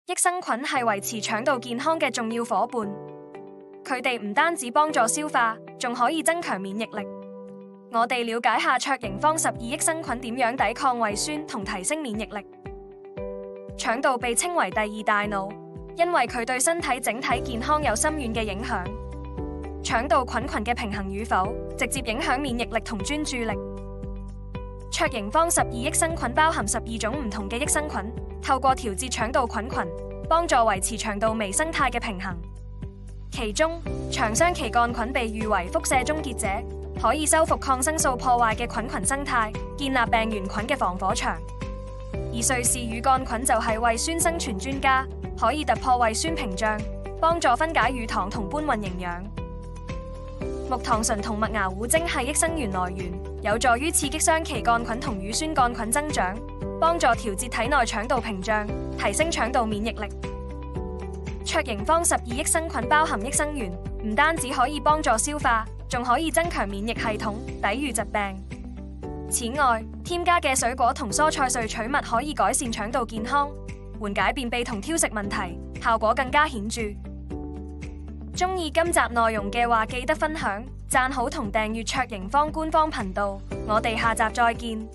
益生菌係維持腸道健康嘅重要夥伴，佢哋唔單止幫助消化，仲可以增強免疫力。我哋了解下卓盈方12益生菌點樣抵抗胃酸同提升免疫力。腸道被稱為第二大腦，因為佢對身體整體健康有深遠嘅影響。腸道菌群嘅平衡與否，直接影響免疫力同專注力。卓盈方12益生菌包含12種唔同嘅益生菌，透過調節腸道菌群，幫助維持腸道微生態嘅平衡。其中，長雙歧桿菌被譽為輻射終結者，可以修復抗生素破壞嘅菌群生態，建立病原菌嘅防火牆。而瑞士乳桿菌就係胃酸生存專家，可以突破胃酸屏障，幫助分解乳糖同搬運營養。木糖醇同麥芽糊精係益生元來源，有助於刺激雙歧桿菌同乳酸桿菌增長，幫助調節體內腸道屏障，提升腸道免疫力。卓盈方12益生菌包含益生元，唔單止可以幫助消化，仲可以增強免疫系統，抵禦疾病。此外，添加嘅水果同蔬菜萃取物可以改善腸道健康，緩解便秘同挑食問題，效果更加顯著。鍾意今集內容嘅話，記得分享、讚好同訂閱卓盈方官方頻道。我哋下集再見。